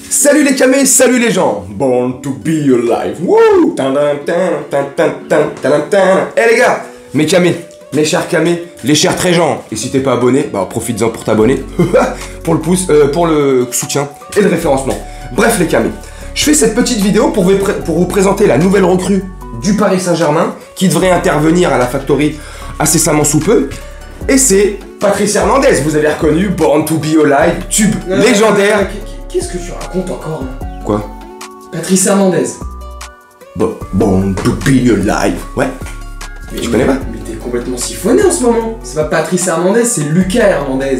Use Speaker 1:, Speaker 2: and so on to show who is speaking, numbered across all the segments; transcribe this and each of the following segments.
Speaker 1: Salut les camés, salut les gens. Born to be alive. Wouh. Eh les gars, mes camés, mes chers camés, les chers très gens. Et si t'es pas abonné, bah profites-en pour t'abonner. Pour le pouce, pour le soutien et le référencement. Bref les camés, je fais cette petite vidéo pour vous présenter la nouvelle recrue du Paris Saint-Germain qui devrait intervenir à la Factory incessamment sous peu. Et c'est Patrice Hernandez, vous avez reconnu, Born to be alive, tube légendaire.
Speaker 2: Qu'est-ce que tu racontes encore là?
Speaker 1: Quoi?
Speaker 2: Patrice Hernandez.
Speaker 1: Born to be alive, ouais. Mais tu connais pas?
Speaker 2: Mais t'es complètement siphonné en ce moment. C'est pas Patrice Hernandez, c'est Lucas Hernandez.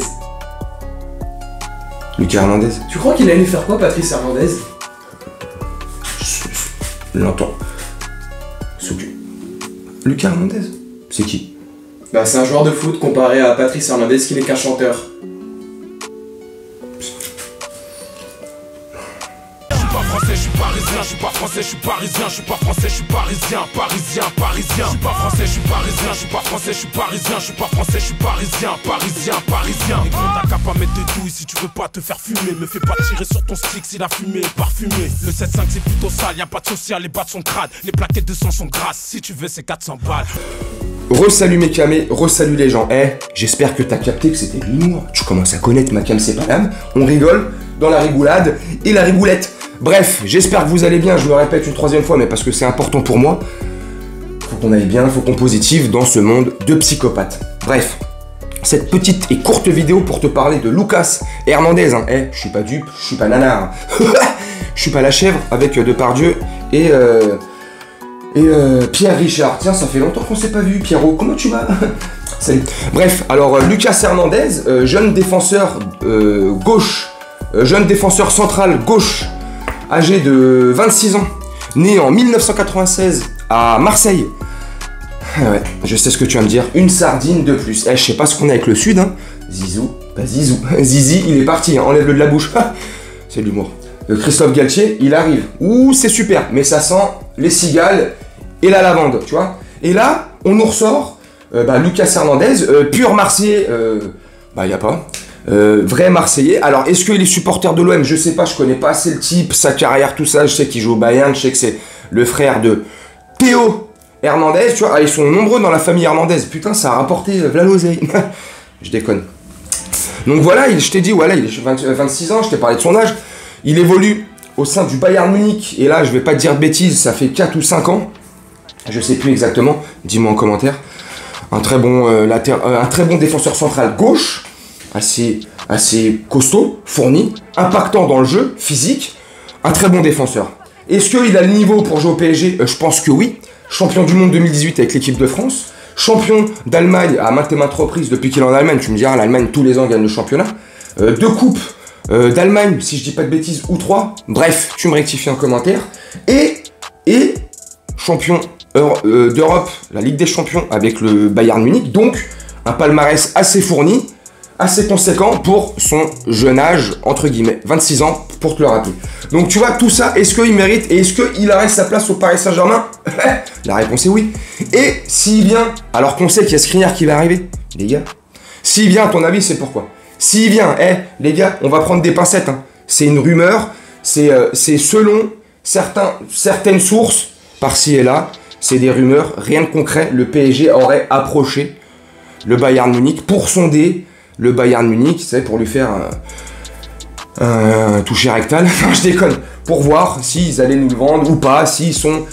Speaker 1: Lucas Hernandez?
Speaker 2: Tu crois qu'il allait faire quoi, Patrice Hernandez?
Speaker 1: L'entends. Lucas Hernandez? C'est qui?
Speaker 2: Bah c'est un joueur de foot comparé à Patrice Hernandez qui n'est qu'un chanteur.
Speaker 3: Je suis parisien, je suis pas français, je suis parisien, je suis pas français, je suis parisien, parisien, parisien. Je suis pas français, je suis parisien, je suis pas français, je suis parisien, je suis pas français, je suis parisien, parisien, parisien. Et quand t'as qu'à pas mettre de douille si tu veux pas te faire fumer, me fais pas tirer sur ton stick si la fumée est parfumée. Le 7-5 c'est plutôt sale, y'a pas de social, les battes sont crades, les plaquettes de sang sont grasses, si tu veux c'est 400 balles.
Speaker 1: Re-salut mes camés, re-salut les gens. J'espère que t'as capté que c'était de l'humour. Tu commences à connaître ma cam, c'est pas l'âme. On rigole dans la rigoulade et la rigoulette. Bref, j'espère que vous allez bien, je me répète une troisième fois, mais parce que c'est important pour moi. Faut qu'on aille bien, faut qu'on positive dans ce monde de psychopathes. Bref, cette petite et courte vidéo pour te parler de Lucas Hernandez. Je suis pas dupe, je suis pas nanar. Je suis pas la chèvre avec Depardieu et Pierre Richard. Tiens, ça fait longtemps qu'on s'est pas vu. Pierrot, comment tu vas? Salut. Bref, alors Lucas Hernandez, jeune défenseur gauche, jeune défenseur central gauche, âgé de 26 ans, né en 1996 à Marseille. Ouais, je sais ce que tu vas me dire, une sardine de plus. Je sais pas ce qu'on a avec le sud, hein. Zizou, pas Zizou. Zizi, il est parti, hein. Enlève-le de la bouche. C'est de l'humour. Christophe Galtier, il arrive. Ouh, c'est super, mais ça sent les cigales et la lavande, tu vois. Et là, on nous ressort Lucas Hernandez, pur Marseillais, y a pas. Vrai Marseillais. Alors, est-ce qu'il est supporter de l'OM? Je sais pas, je connais pas assez le type, sa carrière, tout ça. Je sais qu'il joue au Bayern, je sais que c'est le frère de Théo Hernandez, tu vois. Ils sont nombreux dans la famille Hernandez. Putain, ça a rapporté v'là l'oseille. Je déconne. Donc voilà, je t'ai dit, voilà, il est 26 ans, je t'ai parlé de son âge. Il évolue au sein du Bayern Munich. Et là, je vais pas te dire de bêtises, ça fait 4 ou 5 ans. Je sais plus exactement, dis-moi en commentaire. Un très bon défenseur central gauche. Assez costaud, fourni, impactant dans le jeu, physique, un très bon défenseur. Est-ce qu'il a le niveau pour jouer au PSG? Je pense que oui. Champion du monde 2018 avec l'équipe de France, champion d'Allemagne à maintes et maintes reprises depuis qu'il est en Allemagne. Tu me diras, l'Allemagne tous les ans gagne le championnat. 2 coupes d'Allemagne, si je dis pas de bêtises, ou 3. Bref, tu me rectifies en commentaire. Et champion d'Europe, la Ligue des Champions avec le Bayern Munich. Donc, un palmarès assez fourni, assez conséquent pour son jeune âge, entre guillemets, 26 ans, pour te le rappeler. Donc tu vois, tout ça, est-ce qu'il mérite et est-ce qu'il aurait sa place au Paris Saint-Germain? La réponse est oui. Et s'il vient, alors qu'on sait qu'il y a Skriniar qui va arriver, les gars, s'il vient, à ton avis, c'est pourquoi? S'il vient, les gars, on va prendre des pincettes, hein. C'est une rumeur, c'est selon certaines sources, par-ci et là, c'est des rumeurs, rien de concret. Le PSG aurait approché le Bayern Munich pour sonder le Bayern Munich, c'est pour lui faire un toucher rectal, non je déconne, pour voir s'ils allaient nous le vendre ou pas, s'ils sont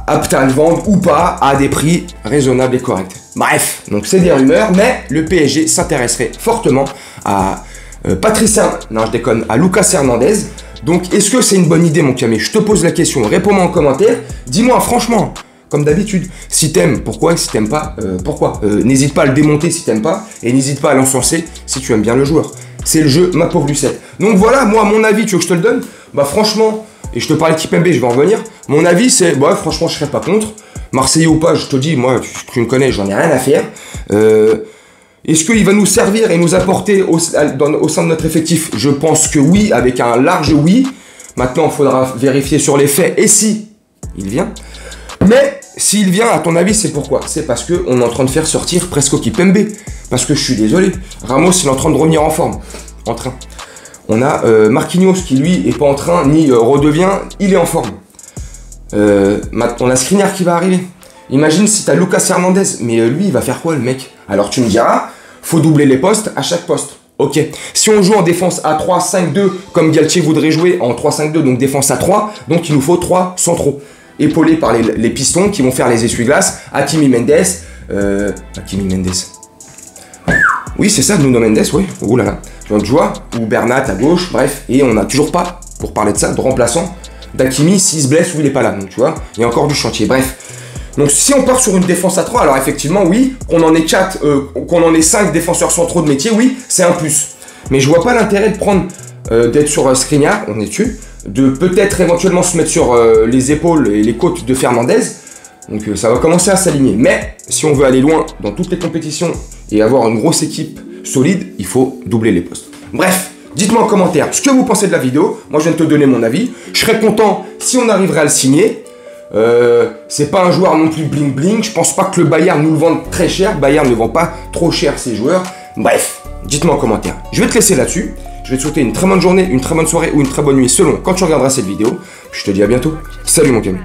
Speaker 1: aptes à le vendre ou pas à des prix raisonnables et corrects. Bref, donc c'est des rumeurs, mais le PSG s'intéresserait fortement à à Lucas Hernandez. Donc est-ce que c'est une bonne idée mon camé? Je te pose la question, réponds-moi en commentaire, dis-moi franchement. Comme d'habitude, si t'aimes, pourquoi? Si t'aimes pas, pourquoi? N'hésite pas à le démonter si t'aimes pas, et n'hésite pas à l'encenser si tu aimes bien le joueur. C'est le jeu, ma pauvre Lucette. Donc voilà, moi, mon avis, tu veux que je te le donne? Bah franchement, et je te parlais de Kipembe, je vais en revenir. Mon avis, c'est, franchement, je serais pas contre. Marseillais ou pas, je te dis, moi, tu me connais, j'en ai rien à faire. Est-ce qu'il va nous servir et nous apporter au sein de notre effectif? Je pense que oui, avec un large oui. Maintenant, il faudra vérifier sur les faits et si il vient. Mais s'il vient, à ton avis, c'est pourquoi? C'est parce qu'on est en train de faire sortir presque Kipembe. Parce que je suis désolé. Ramos, il est en train de revenir en forme. On a Marquinhos qui lui est pas en train, ni redevient, il est en forme. On a Skriniar qui va arriver. Imagine si t'as Lucas Hernandez, mais lui il va faire quoi le mec? Alors tu me diras, faut doubler les postes à chaque poste. Ok, si on joue en défense à 3, 5-2, comme Galtier voudrait jouer en 3-5-2, donc défense à 3, donc il nous faut 3 centraux, épaulés par les pistons qui vont faire les essuie-glaces, Hakimi Mendes, oui c'est ça, Nuno Mendes, oui, oh là là, tu vois, ou Bernat à gauche, bref, et on n'a toujours pas, pour parler de ça, de remplaçant d'Hakimi s'il se blesse ou il n'est pas là, donc tu vois, il y a encore du chantier, bref. Donc si on part sur une défense à 3, alors effectivement oui, qu'on en ait 4, qu'on en ait 5 défenseurs centraux de métier, oui, c'est un plus. Mais je vois pas l'intérêt de prendre, d'être sur Skriniar, on est dessus, de peut-être éventuellement se mettre sur les épaules et les côtes de Fernandez. Donc ça va commencer à s'aligner. Mais si on veut aller loin dans toutes les compétitions et avoir une grosse équipe solide, il faut doubler les postes. Bref, dites-moi en commentaire ce que vous pensez de la vidéo. Moi je viens de te donner mon avis. Je serais content si on arriverait à le signer. C'est pas un joueur non plus bling bling. Je pense pas que le Bayern nous le vende très cher. Bayern ne vend pas trop cher ses joueurs. Bref, dites-moi en commentaire. Je vais te laisser là-dessus. Je vais te souhaiter une très bonne journée, une très bonne soirée ou une très bonne nuit selon quand tu regarderas cette vidéo. Je te dis à bientôt. Salut mon Camille.